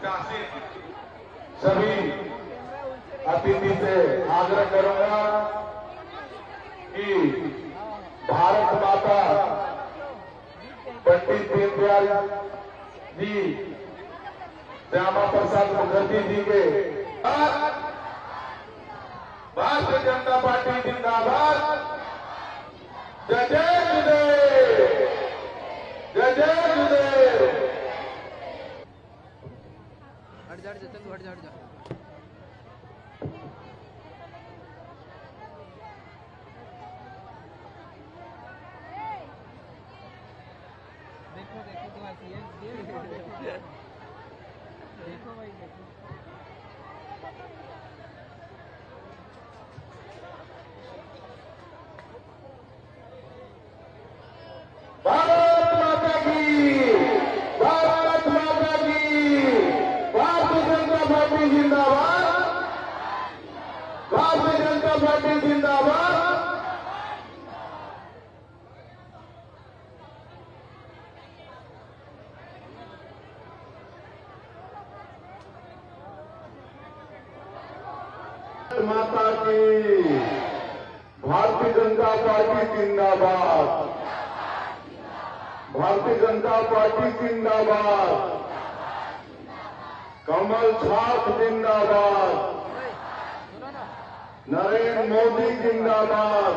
शासित सभी अतिथि से आग्रह करूंगा कि भारत माता पंडित दीनदयाल जी, श्यामा प्रसाद मुखर्जी जी के भारतीय जनता पार्टी जिंदाबाद। जय जय गुरुदेव, जय जय गुरुदेव। हट जा चल, हट जा देखो देखो तो ऐसी है देखो भाई देखो। भारत माता की, भारत माता की, भारतीय जनता पार्टी जिंदाबाद, भारतीय जनता पार्टी जिंदाबाद। माता की, भारतीय जनता पार्टी जिंदाबाद, भारतीय जनता पार्टी जिंदाबाद, कमल छाप जिंदाबाद, नरेंद्र मोदी जिंदाबाद,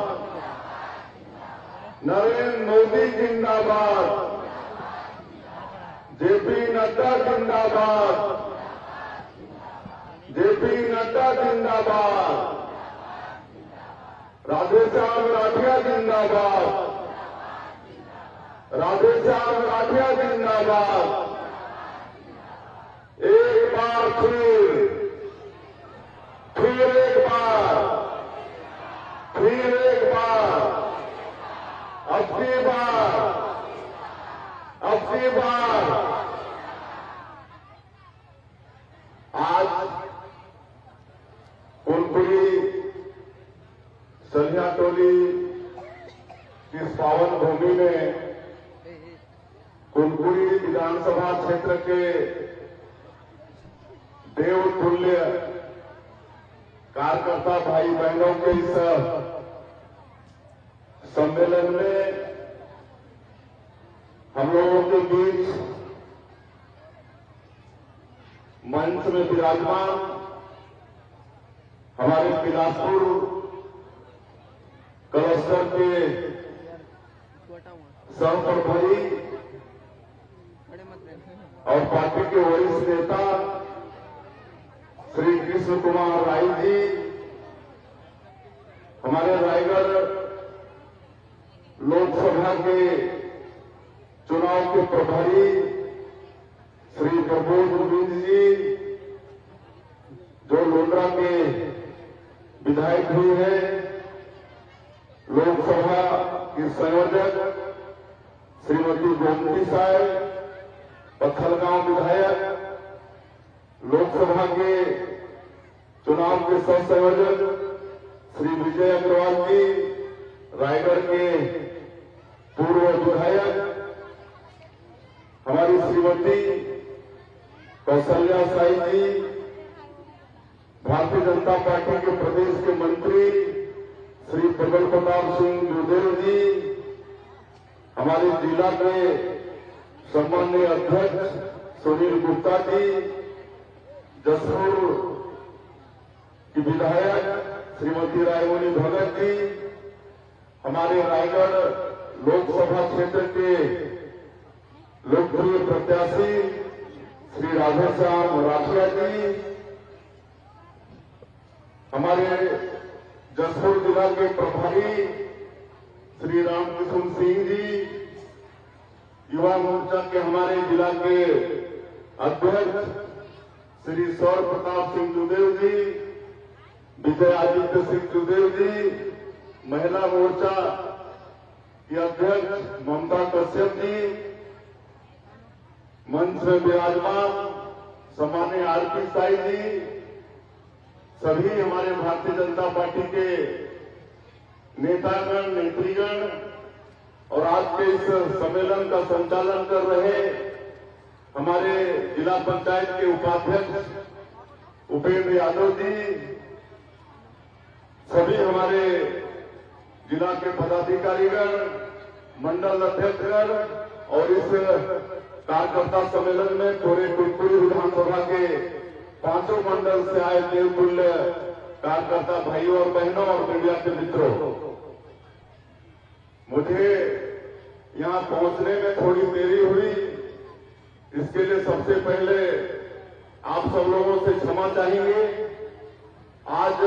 नरेंद्र मोदी जिंदाबाद, जेपी नड्डा जिंदाबाद, जेपी नड्डा जिंदाबाद, राधेश्याम राठिया जिंदाबाद, राधेश्याम राठिया जिंदाबाद। एक बार फिर एक बार, फिर एक बार, अब की बार, अब की बार। आज कुनकुरी सलिया टोली की पावन भूमि में कुनकुरी विधानसभा क्षेत्र के देवतुल्य कार्यकर्ता भाई बहनों के इस सम्मेलन में हम लोगों के बीच मंच में विराजमान हमारे बिलासपुर क्लस्टर के सहप्रभारी और पार्टी के वरिष्ठ नेता श्री कृष्ण कुमार राय जी, हमारे रायगढ़ लोकसभा के चुनाव के प्रभारी श्री प्रबोध गोविंद जी, जो लोंडरा के विधायक भी हैं, लोकसभा की संयोजक श्रीमती गोमती साहब, पत्थलगांव विधायक, लोकसभा के चुनाव के सह संयोजक श्री विजय अग्रवाल जी, रायगढ़ के पूर्व विधायक, हमारी श्रीमती कौशल्या साई जी, भारतीय जनता पार्टी के प्रदेश के मंत्री श्री प्रबल प्रताप सिंह जुदेव जी, हमारे जिला के सम्माननीय अध्यक्ष सुनील गुप्ता जी, जसपुर की विधायक श्रीमती रायमणि भगत जी, हमारे रायगढ़ लोकसभा क्षेत्र के लोकप्रिय प्रत्याशी श्री राधेश्याम राठिया जी, हमारे जसपुर जिला के प्रभारी श्री रामकिशन सिंह जी, युवा मोर्चा के हमारे जिला के अध्यक्ष श्री सौर प्रताप सिंह जुदेव जी, विजय आदित्य सिंह जुदेव जी, महिला मोर्चा की अध्यक्ष ममता कश्यप जी, मंच में विराजमान सम्माननीय आरपी साई जी, सभी हमारे भारतीय जनता पार्टी के नेतागण, नेत्रीगण और आज के इस सम्मेलन का संचालन कर रहे हमारे जिला पंचायत के उपाध्यक्ष उपेंद्र यादव जी, सभी हमारे जिला के पदाधिकारीगण, मंडल अध्यक्षगण और इस कार्यकर्ता सम्मेलन में पूरे कुनकुरी विधानसभा के 5 मंडल से आए देवतुल्य कार्यकर्ता भाइयों और बहनों और मीडिया के मित्रों, मुझे यहां पहुंचने में थोड़ी देरी हुई। इसके लिए सबसे पहले आप सब लोगों से क्षमा चाहेंगे। आज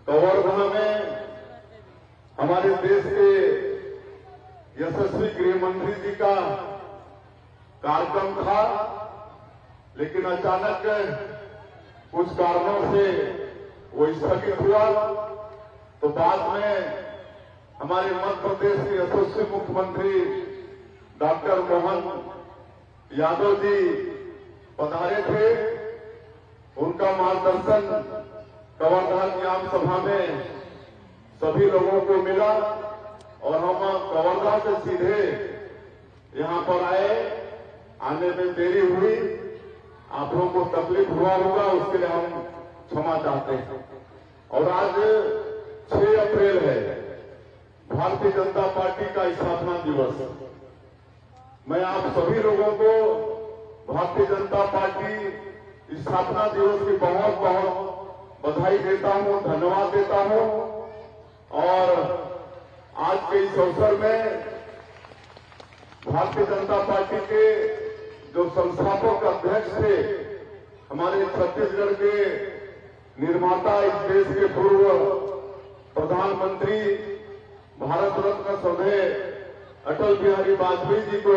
कवर्धा में हमारे देश के यशस्वी गृह मंत्री जी का कार्यक्रम था, लेकिन अचानक कुछ कारणों से वो स्थगित हुआ। तो बाद में हमारे मध्य प्रदेश के यशस्वी मुख्यमंत्री डॉक्टर मोहन यादव जी पधारे थे। उनका मार्गदर्शन कवर्धा की आम सभा में सभी लोगों को मिला और हम कवर्धा से सीधे यहां पर आए। आने में देरी हुई, आप लोगों को तकलीफ हुआ होगा, उसके लिए हम क्षमा चाहते हैं। और आज 6 अप्रैल है, भारतीय जनता पार्टी का स्थापना दिवस। मैं आप सभी लोगों को भारतीय जनता पार्टी स्थापना दिवस की बहुत बहुत बधाई देता हूं, धन्यवाद देता हूं। और आज के इस अवसर में भारतीय जनता पार्टी के जो संस्थापक अध्यक्ष थे, हमारे छत्तीसगढ़ के निर्माता, इस देश के पूर्व प्रधानमंत्री, भारत रत्न श्रद्धेय अटल बिहारी वाजपेयी जी को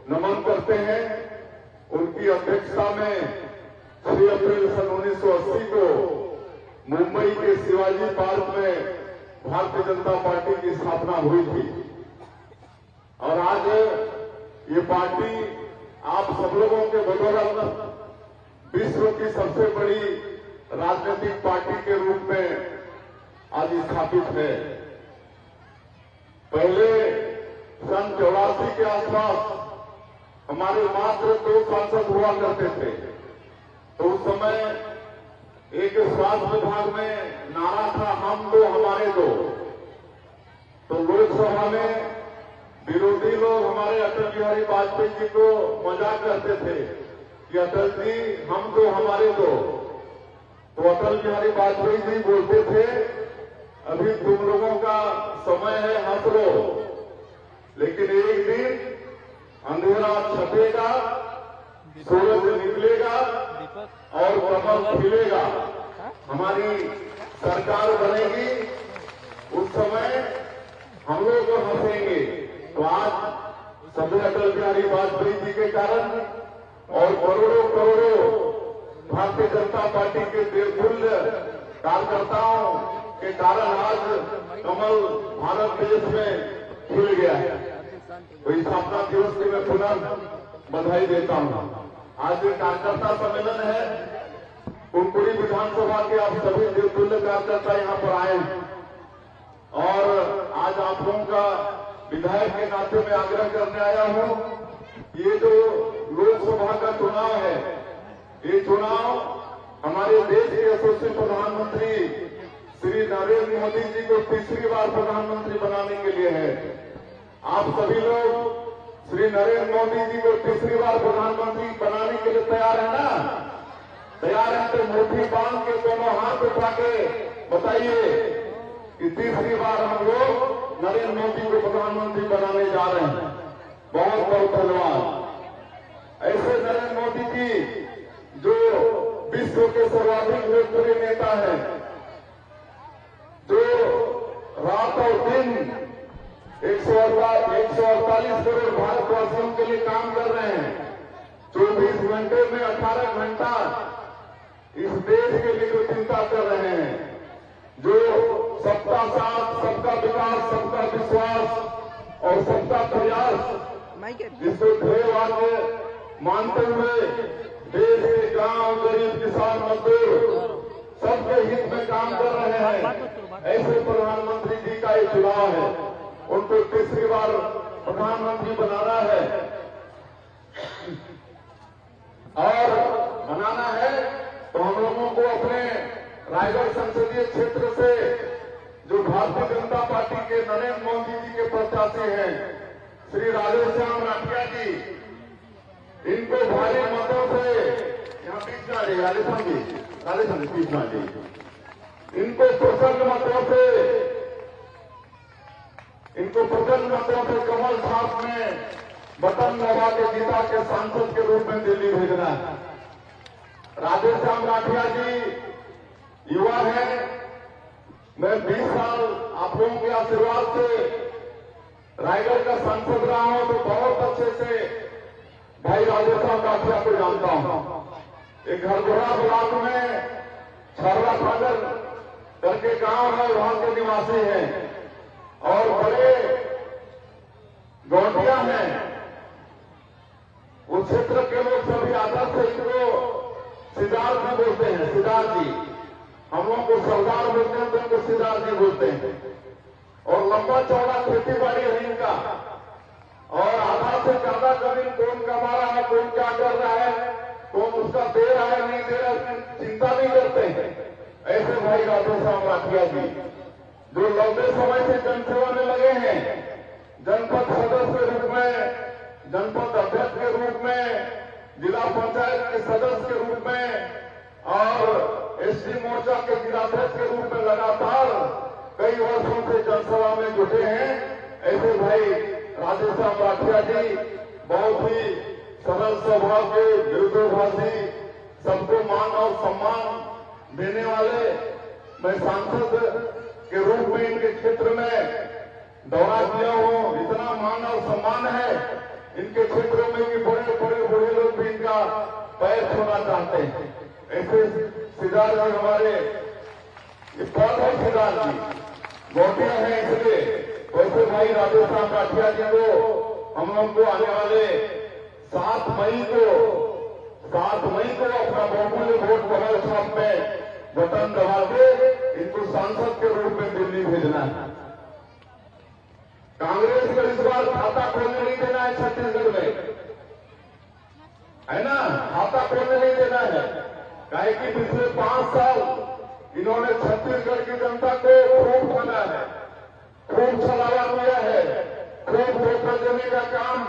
नमन करते हैं। उनकी अध्यक्षता में 6 अप्रैल सन 1980 को मुंबई के शिवाजी पार्क में भारतीय जनता पार्टी की स्थापना हुई थी। और आज ये पार्टी आप सब लोगों के बदौलत विश्व की सबसे बड़ी राजनीतिक पार्टी के रूप में आज स्थापित है। पहले सन 84 के आसपास हमारे मात्र 2 सांसद हुआ करते थे। तो उस समय एक स्वास्थ्य विभाग में नारा था, हम 2 हमारे 2। तो लोकसभा में विरोधी लोग हमारे अटल बिहारी वाजपेयी जी को मजाक करते थे कि अटल जी हम 2 हमारे 2। तो अटल बिहारी वाजपेयी जी बोलते थे, अभी तुम लोगों का समय है, हंस लो, लेकिन एक दिन अंधेरा छपेगा, सूरज निकलेगा और कमल खिलेगा, हमारी सरकार बनेगी, उस समय हम लोग हंसेंगे। तो आज सभी अटल बिहारी वाजपेयी जी के कारण और करोड़ों करोड़ों भारतीय जनता पार्टी के देवतुल्य कार्यकर्ताओं के कारण आज कमल भारत देश में खिल गया है। तो स्थापना दिवस की मैं पुनः बधाई देता हूं। आज ये कार्यकर्ता सम्मेलन है, कुनकुरी विधानसभा के आप सभी देवतुल्य कार्यकर्ता यहां पर आए हैं। और आज आप लोगों का विधायक के नाते में आग्रह करने आया हूं, ये जो लोकसभा का चुनाव है, ये चुनाव हमारे देश के यशस्वी प्रधानमंत्री श्री नरेंद्र मोदी जी को तीसरी बार प्रधानमंत्री बनाने के लिए है। आप सभी लोग श्री नरेंद्र मोदी जी को तीसरी बार प्रधानमंत्री बनाने के लिए तैयार है ना? तैयार है तो मुट्ठी बांध के दोनों हाथ उठा के बताइए कि तीसरी बार हम लोग नरेंद्र मोदी को प्रधानमंत्री बनाने जा रहे हैं। बहुत बहुत धन्यवाद। ऐसे नरेंद्र मोदी जी जो विश्व के सर्वाधिक लोकप्रिय नेता है, जो रात और दिन 148 करोड़ भारतवासियों के लिए काम कर रहे हैं, 24 घंटे में 18 घंटा इस देश के लिए जो चिंता कर रहे हैं, जो सबका साथ, सबका विकास, सबका विश्वास और सबका प्रयास, जिसको ध्येयवाक्य मानते हुए देश के गांव, गरीब, किसान, मजदूर सबके हित में काम कर रहे हैं, ऐसे प्रधानमंत्री जी का ये चुनाव है। उनको तीसरी बार प्रधानमंत्री बनाना है। और बनाना है तो हम लोगों को अपने रायगढ़ संसदीय क्षेत्र से जो भारतीय जनता पार्टी के नरेंद्र मोदी जी के प्रत्याशी हैं श्री राधेश्याम राठिया जी, इनको भारी मतों से यहाँ बीच में आ जाइए, राधेश्याम जी बीच में आ जाइए, इनको प्रचंड मतों से कमल छाप में बटन दबा के गीता के सांसद के रूप में दिल्ली भेजना है। राधेश्याम राठिया जी युवा है, मैं 20 साल आप लोगों के आशीर्वाद से रायगढ़ का सांसद रहा हूं, तो बहुत अच्छे से भाई राधेश्याम राठिया को जानता हूं। एक हरदोरा ब्लॉक में छर्रा फागर करके गांव है, वहां के निवासी हैं और बड़े गौटिया हैं। उस क्षेत्र के लोग सभी आदर से इनको सिद्धार्थ जी बोलते हैं, सिद्धार्थ जी। हम लोग को सरदार बोलते हैं तो इनको सिद्धार्थ जी बोलते हैं। और लंबा चौड़ा खेती बाड़ी है इनका, और आधा से ज्यादा जमीन कौन कमा रहा है, कौन क्या कर रहा है, कौन उसका दे रहा है नहीं दे रहा है, चिंता नहीं करते हैं। ऐसे भाई राधेश्याम राठिया जी जो लंबे समय से जनसेवा में लगे हैं, जनपद सदस्य के रूप में, जनपद अध्यक्ष के रूप में, जिला पंचायत के सदस्य के रूप में और एसटी मोर्चा के जिलाध्यक्ष के रूप में लगातार कई वर्षों से जनसेवा में जुटे हैं। ऐसे भाई राधेश्याम राठिया जी बहुत ही सरल स्वभाव के, विरोधाभासी, सबको मान और सम्मान देने वाले। मैं सांसद के रूप में इनके क्षेत्र में दौरा किया हूं, इतना मान और सम्मान है इनके क्षेत्रों में कि बड़े बड़े बूढ़े लोग भी इनका पैर छूना चाहते हैं। ऐसे सिद्धार्थ जी हमारे पद है, सिद्धार्थ जी गौटिया है, इसलिए वैसे भाई राधेश्याम राठिया जी को हम लोग को आने वाले 7 मई को अपना बहुमूल्य वोट कमल छाप में बटन दबा के इनको सांसद के रूप में दिल्ली भेजना है। कांग्रेस को इस बार खाता खोलने नहीं देना है छत्तीसगढ़ में, है ना, खाता खोलने नहीं देना है। काहे कि पिछले 5 साल इन्होंने छत्तीसगढ़ की जनता को खूब खाना है, खूब छलावा किया है, खूब धोखा देने का काम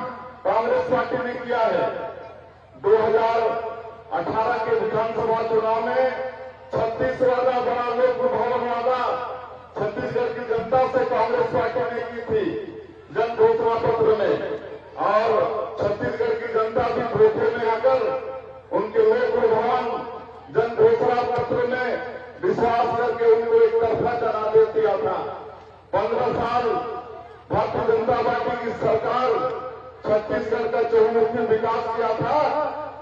कांग्रेस पार्टी ने किया है। 2018 के विधानसभा चुनाव में 36 वादा बड़ा लोक भवन वादा छत्तीसगढ़ की जनता से कांग्रेस पार्टी ने की थी जन घोषणा पत्र में, और छत्तीसगढ़ की जनता भी धोखे में आकर उनके लोक भवन जन घोषणा पत्र में विश्वास करके उनको एक तरफा चला दे दिया था। 15 साल भारतीय जनता पार्टी की सरकार छत्तीसगढ़ का चहुमुखी विकास किया था,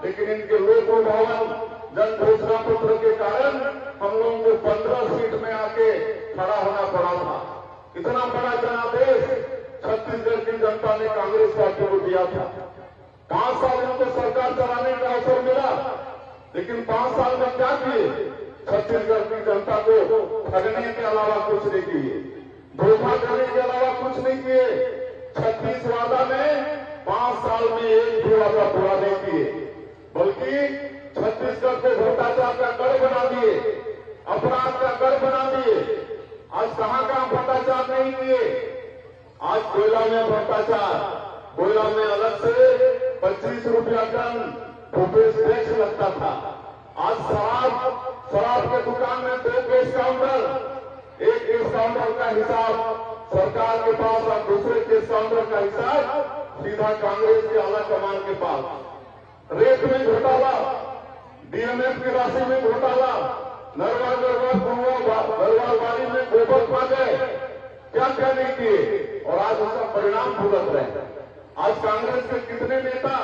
लेकिन इनके लोक भवन जन घोषणा पत्र के कारण हम लोगों को 15 सीट में आके खड़ा होना पड़ा था। इतना बड़ा जनादेश छत्तीसगढ़ की जनता ने कांग्रेस पार्टी को दिया था। 5 साल इनको सरकार चलाने का अवसर मिला, लेकिन 5 साल में क्या किए? छत्तीसगढ़ की जनता को ठगने के अलावा कुछ नहीं किए, धोखा करने के अलावा कुछ नहीं किए। 36 वादा में 5 साल में एक भी वादा पूरा नहीं किए, बल्कि छत्तीसगढ़ को भ्रष्टाचार का गढ़ बना दिए, अपराध का गढ़ बना दिए। आज कहां भ्रष्टाचार नहीं किए? आज कोयला में भ्रष्टाचार, कोयला में अलग से 25 रुपया टन भूपेश टैक्स लगता था। आज शराब के दुकान में 2 केस काउंटर, एक केस काउंटर का हिसाब सरकार के पास और दूसरे केस काउंटर का हिसाब सीधा कांग्रेस के आला कमान के पास। रेत में घोटाला, डीएमएफ की राशि में घोटाला, नरवा नरवालवाड़ी में गोबर पा गए, क्या क्या नहीं किए, और आज उसका परिणाम भुगत रहे। आज कांग्रेस के कितने नेता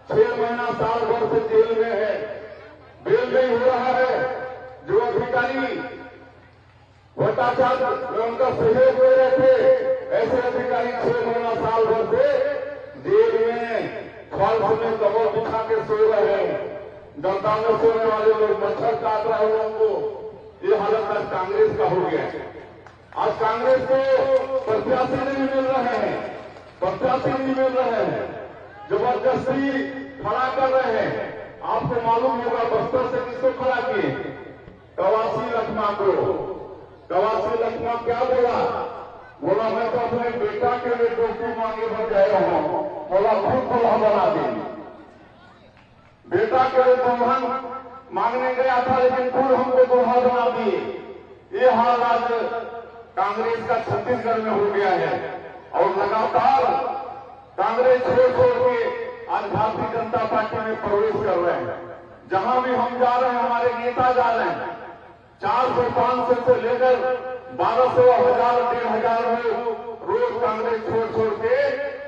6 महीना साल भर से जेल में है, बेल नहीं हो रहा है। जो अधिकारी भ्रष्टाचार में उनका सहयोग दे रहे थे, ऐसे अधिकारी 6 महीना साल भर से जेल में फालतू में कमर बिछा के सो रहे हैं। जनता में सोने वाले लोग मच्छर काट रहे हैं लोगों को। ये हालत आज कांग्रेस का हो गया है। आज कांग्रेस को प्रत्याशी नहीं मिल रहे हैं, प्रत्याशी नहीं मिल रहे हैं। जबरदस्ती खड़ा कर रहे हैं। आपको मालूम होगा बस्तर से किसको खड़ा किए? कवासी लखमा को। कवासी लखमा क्या बोला मैं तो अपने बेटा के लिए टोपी मांगे भर गया हूं। बोला खुद दुल्हा बना दी। बेटा के लिए दुल्हन मांगने गया था लेकिन खुद हमको दुल्हा बना दिए। ये हाल आज कांग्रेस का छत्तीसगढ़ में हो गया है और लगातार कांग्रेस छोड़ के आज भारतीय जनता पार्टी में प्रवेश कर रहे हैं। जहां भी हम जा रहे हैं हमारे नेता जा रहे हैं। 400-500 से लेकर 1200, 1000, 1500 लोग रोज कांग्रेस छोड़ के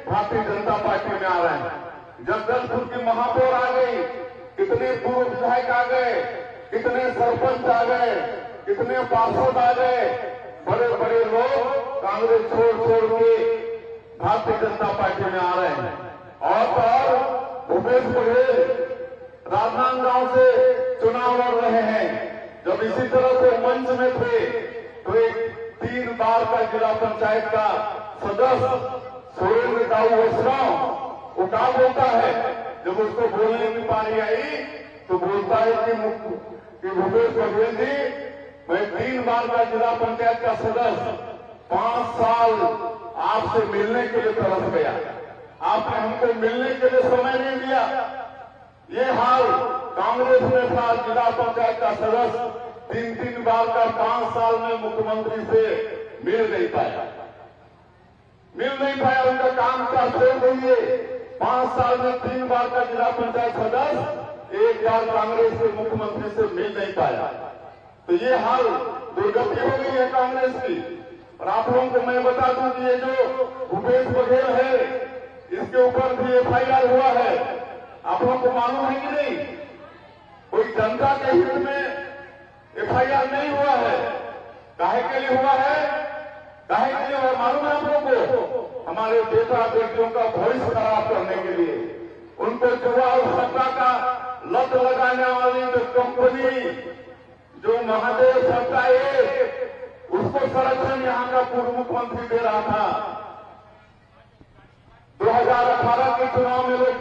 भारतीय जनता पार्टी में आ रहे हैं। जगदलपुर की महापौर आ गई, कितने पूर्व विधायक आ गए, कितने सरपंच आ गए, कितने पार्षद आ गए। बड़े बड़े लोग कांग्रेस छोड़ के भारतीय जनता पार्टी में आ रहे हैं। और भूपेश बघेल राजनांदगांव से चुनाव लड़ रहे हैं। जब इसी तरह से मंच में थे तो एक 3 बार का जिला पंचायत का सदस्य सुरेंद्र दाऊ वैष्णव वो क्या बोलता है, जब उसको बोलने की पारी आई तो बोलता है कि भूपेश बघेल जी मैं 3 बार का जिला पंचायत का सदस्य 5 साल आपसे मिलने के लिए तरस गया, आपने हमको मिलने के लिए समय नहीं दिया। ये हाल कांग्रेस में था। जिला पंचायत का सदस्य 3 बार का 5 साल में मुख्यमंत्री से मिल नहीं पाया। उनका काम का छोड़ दीजिए। 5 साल में 3 बार का जिला पंचायत सदस्य 1 बार कांग्रेस के मुख्यमंत्री से मिल नहीं पाया। तो ये हाल दुर्गति हो गई है कांग्रेस की। और आप लोगों को मैं बता दूं कि ये जो भूपेश बघेल है इसके ऊपर भी FIR हुआ है। आप लोगों को मालूम है कि नहीं? कोई जनता के हित में FIR नहीं हुआ है। काहे के लिए हुआ है? काहे के लिए हुआ मालूम है आप लोगों को? हमारे बेटा बेटियों का भविष्य खराब करने के लिए, उनको जुआ और सट्टा का लत लगाने वाली जो कंपनी जो महादेव सट्टा उसको संरक्षण यहाँ का पूर्व मुख्यमंत्री दे रहा था। 2018 के चुनाव में लोग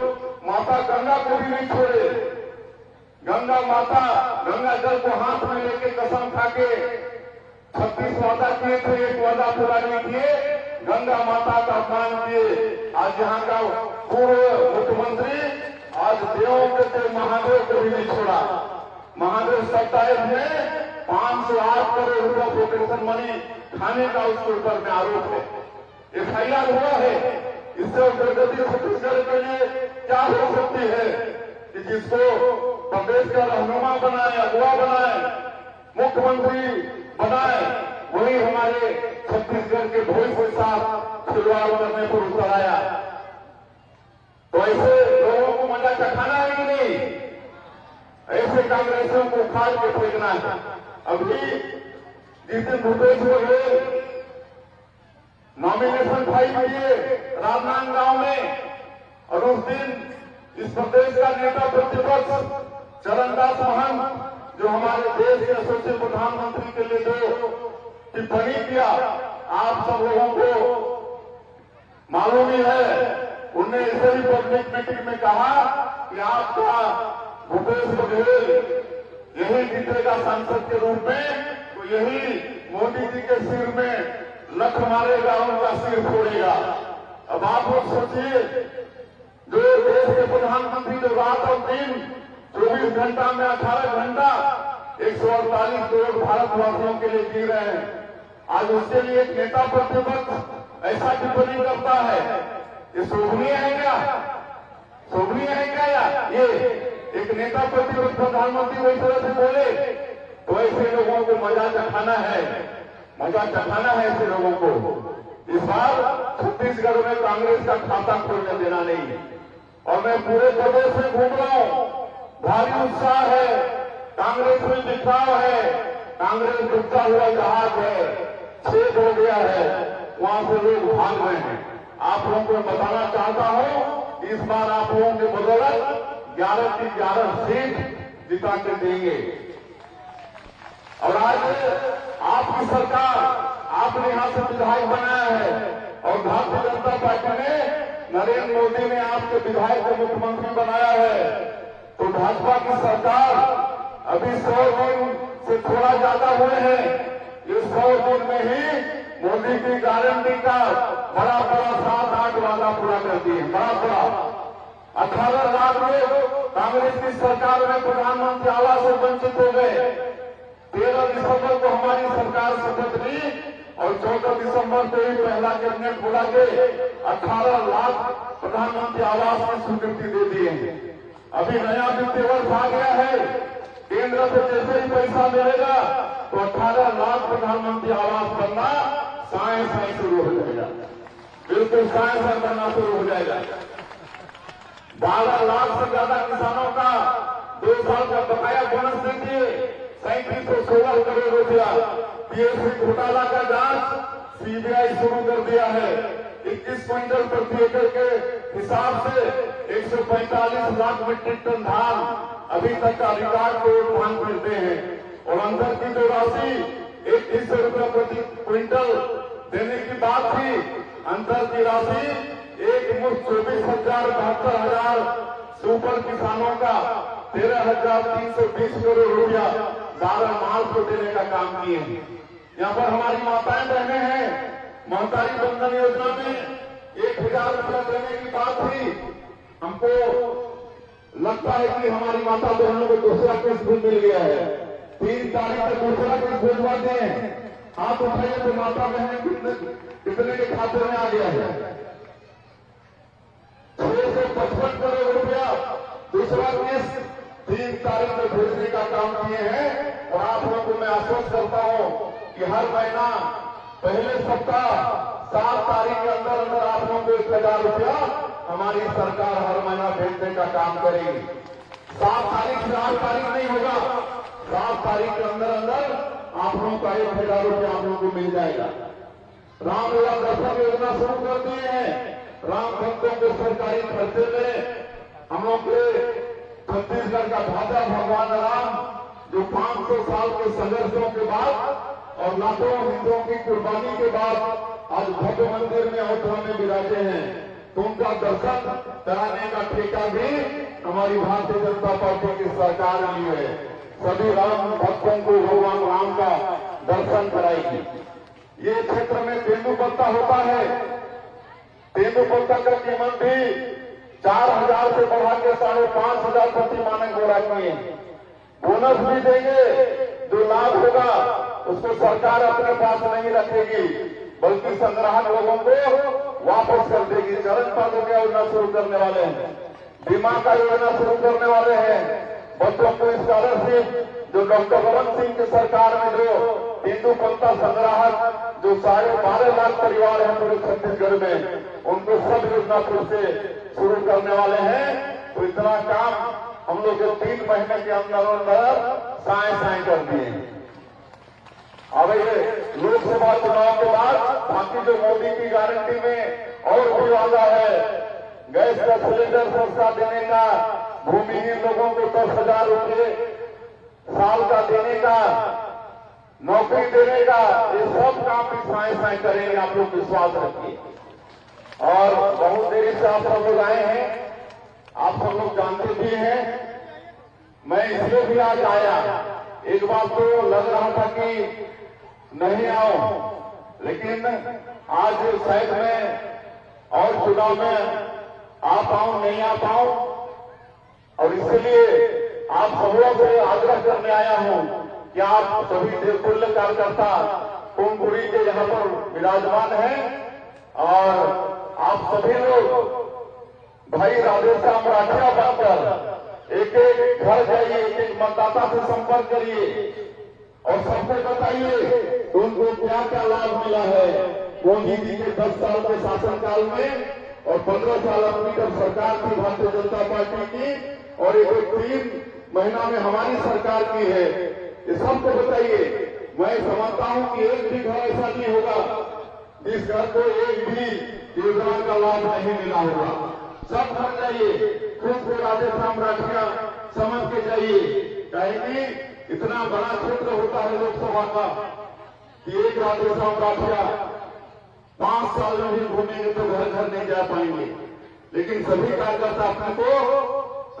माता गंगा को भी नहीं छोड़े। गंगा माता गंगा जल को हाथ में लेके कसम खा के 36 वादा किए थे, एक वादा पूरा नहीं किए। गंगा माता का अपमान किए। आज यहाँ का पूर्व मुख्यमंत्री आज देवों के देव महादेव को भी नहीं छोड़ा। महादेव सत्ताईस में 508 करोड़ रुपया प्रोटेक्शन मनी खाने का उसके ऊपर में आरोप है। FIR हुआ है। इससे प्रगति छत्तीसगढ़ के लिए क्या हो सकती है कि जिसको प्रदेश का रहनुमा बनाए, अगुवा बनाए, मुख्यमंत्री बनाए, वही हमारे छत्तीसगढ़ के भविष्य के साथ खिलवाड़ करने पर उतर आया। तो ऐसे लोगों को मजा चखाना है कि नहीं? ऐसे कांग्रेसियों को उखाड़ के फेंकना है। अभी जिस दिन भूपेश बघेल नॉमिनेशन फाइल किए राजनांदगांव में और उस दिन इस प्रदेश का नेता प्रतिपक्ष चरणदास महंत जो हमारे देश के यशस्वी प्रधानमंत्री के लिए जो टिप्पणी किया, आप सब लोगों को मालूम ही है। उनने इसे भी पब्लिक मीटिंग में कहा कि आपका भूपेश बघेल यही जीतेगा सांसद के रूप में, तो यही मोदी जी के सिर में लठ मारेगा, उनका सिर फोड़ेगा। अब आप लोग सोचिए, जो देश के प्रधानमंत्री जो रात और दिन 24 घंटा में 18 घंटा 148 करोड़ भारतवासियों के लिए जी रहे हैं, आज उसके लिए एक नेता प्रतिपक्ष ऐसा टिप्पणी करता है। ये शोभनीय है क्या? शोभनीय है क्या? ये एक नेता प्रतिपक्ष प्रधानमंत्री वही तरह से बोले तो ऐसे लोगों को मजा चखाना है, मजा चखाना है ऐसे लोगों को। इस बार छत्तीसगढ़ में कांग्रेस का खाता खोलने देना नहीं। और मैं पूरे प्रदेश में घूम रहा हूं, भारी उत्साह है, कांग्रेस में दिखाव है, कांग्रेस डूबता हुआ जहाज है, छेद हो गया है, वहां से लोग भाग रहे हैं। आप लोगों को बताना चाहता हूं, इस बार आप लोगों के बदौलत 11 की 11 सीट जिता के देंगे। और आज आपकी सरकार, आपने यहां से विधायक बनाया है और भारतीय जनता पार्टी ने नरेंद्र मोदी ने आपके विधायक को मुख्यमंत्री बनाया है, तो भाजपा की सरकार अभी 100 दिन से थोड़ा ज्यादा हुए हैं। इस 100 दिन में ही मोदी की गारंटी का बड़ा 7-8 वादा पूरा कर दिए। बड़ा 18 लाख लोग कांग्रेस की सरकार में प्रधानमंत्री आवास से वंचित हो गए। 13 दिसंबर को हमारी सरकार शपथ ली और 14 दिसंबर को ही पहला कैबिनेट बुला के 18 लाख प्रधानमंत्री आवास में स्वीकृति दे दिए। अभी नया वित्तीय वर्ष आ गया है, केंद्र से जैसे ही पैसा मिलेगा तो 18 लाख प्रधानमंत्री आवास बनना साए शुरू हो जाएगा। बिल्कुल साए बनना शुरू हो जाएगा। 12 लाख से ज्यादा किसानों का 2 साल का बकाया बोनस दे दिए। 3716 करोड़ रुपया। पीएससी घोटाला का जांच सीबीआई शुरू कर दिया है। 21 क्विंटल प्रति एकड़ के हिसाब से 145 लाख मीट्रिक टन धान अभी तक का रिकॉर्ड तोड़ धान मिलते हैं। और अंदर की जो राशि 2100 रुपये प्रति क्विंटल देने की बात थी, अंतर की राशि एक मुश्त 24,72,000 सुपर किसानों का 13,320 करोड़ रुपया 12 मार्च को देने का काम किए हैं। यहाँ पर हमारी माताएं बहने हैं, महतारी बंधन योजना में 1,000 रुपया देने की बात थी। हमको लगता है कि हमारी माता बहनों को दूसरा किस्त भी मिल गया है। 3 तारीख तक दूसरा किस्त भिजवाते हैं। हाथ उठाइए तो माता बहन कितने के खाते में आ गया है? 655 करोड़ रुपया दूसरा किस्त 3 तारीख तक भेजने का काम किए हैं। और आप लोगों को मैं आश्वस्त करता हूं कि हर महीना पहले सप्ताह 7 तारीख के अंदर अंदर आप लोगों को 1,000 रुपया हमारी सरकार हर महीना भेजने का काम करेगी। 7 तारीख से 8 तारीख नहीं होगा, 7 तारीख के अंदर अंदर आप लोगों का 1,000 रुपया आप लोगों को मिल जाएगा। रामलीला दर्शन योजना शुरू कर दिए हैं। राम भक्तों के सरकारी खर्चे में हम लोग के छत्तीसगढ़ का भाजा भगवान राम जो 500 साल के संघर्षों के बाद और लाखों हिंदुओं की कुर्बानी के बाद आज भव्य मंदिर में अयोध्या में विराजे हैं, तो उनका दर्शन कराने का ठेका भी हमारी भारतीय जनता पार्टी की सरकार ली है। सभी राम भक्तों को भगवान राम का दर्शन कराएगी। ये क्षेत्र में तेंदुपत्ता होता है। तेंदुपत्ता का कीमत भी 4,000 से बढ़ा के 5,500 प्रति मानक बोरा किए। बोनस भी देंगे, जो लाभ होगा उसको सरकार अपने पास नहीं रखेगी बल्कि संग्राहक लोगों को वापस कर देगी। चरण पादों की योजना शुरू करने वाले हैं, बीमा का योजना शुरू करने वाले हैं, बच्चों को स्कॉलरशिप जो डॉक्टर रमन सिंह की सरकार में जो तेंदुपत्ता संग्राहक जो 12.5 लाख परिवार हैं पूरे छत्तीसगढ़ में, उनको सब योजना फिर से शुरू करने वाले हैं। तो इतना काम हम लोग 3 महीने के अंदर अंदर साए कर दिए। अब ये लोकसभा चुनाव के बाद बाकी जो मोदी की गारंटी में और भी वादा है, गैस का सिलेंडर सस्ता देने का, भूमिहीन लोगों को 10,000 रुपये साल का देने का, नौकरी देने का, ये सब काम भी साए करेंगे। आप लोग विश्वास रखिए। और बहुत देरी से आप सब लोग आए हैं, आप सब लोग जानते भी हैं। मैं इसलिए भी आज आया, एक बार तो लग रहा था कि नहीं आओ, लेकिन आज शायद मैं और चुनाव में आ पाऊं नहीं आ पाऊं, और इसलिए आप सबों से आग्रह करने आया हूं कि आप सभी देवतुल्य कार्यकर्ता कुमकुरी के यहाँ पर विराजमान हैं और आप सभी लोग भाई राधेश्याम राठिया बनकर एक एक घर जाइए, एक एक मतदाता से संपर्क करिए और सबको बताइए उनको क्या क्या लाभ मिला है मोदी जी के 10 साल के शासनकाल में और 15 साल अपनी जब सरकार थी भारतीय जनता पार्टी की, और एक 3 महीना में हमारी सरकार की है। ये सबको बताइए। मैं समझता हूं कि एक भी घर ऐसा नहीं होगा जिस घर को एक भी योजना का लाभ नहीं मिला होगा। सब घर जाइए, खुद को राधेश्याम राठिया समझ के जाइए। कहेंगे इतना बड़ा क्षेत्र होता है लोकसभा का कि एक राधेश्याम राठिया 5 साल में भी घूमेंगे तो घर घर नहीं जा पाएंगे। लेकिन सभी कार्यकर्ता अपने को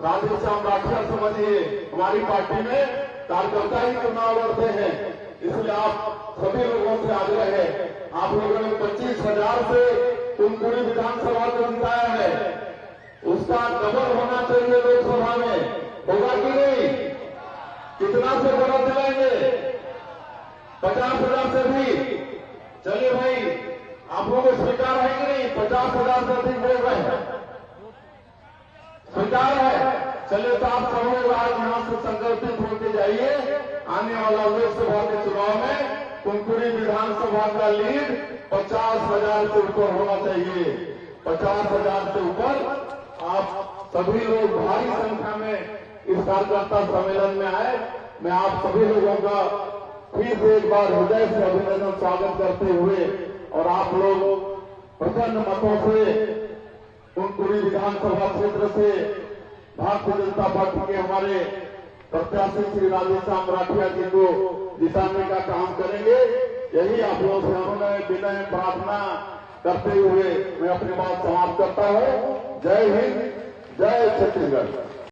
राधेश्याम राठिया समझिए। हमारी पार्टी में कार्यकर्ता ही चुनाव लड़ते हैं, इसलिए आप सभी लोगों से आग्रह है, आप लोगों ने 25,000 से कुनकुरी विधानसभा को जिताया है, उसका डबल होना चाहिए लोकसभा में। होगा कि नहीं? कितना से बड़ा दिलाएंगे? 50,000 से भी? चलिए भाई, आप लोगों को स्वीकार है कि नहीं? 50,000 से अधिक बोल रहे हैं, स्वीकार है? चलिए, तो आप सब लोग आज यहां से संकल्पित होकर जाइए, आने वाला लोकसभा के चुनाव में कुनकुरी विधानसभा का लीड 50,000 से ऊपर होना चाहिए। 50,000 से ऊपर आप सभी लोग भारी संख्या में इस कार्यकर्ता सम्मेलन में आए। मैं आप सभी लोगों का फिर से एक बार हृदय से अभिनंदन स्वागत करते हुए, और आप लोग प्रचंड मतों से कुनकुरी विधानसभा क्षेत्र से भारतीय जनता पार्टी के हमारे प्रत्याशी श्री राधेश्याम राठिया जी को जिताने का काम करेंगे। यही आप लोगों से उन्होंने विनय प्रार्थना करते हुए मैं अपनी बात समाप्त करता हूं। जय हिंद, जय छत्तीसगढ़।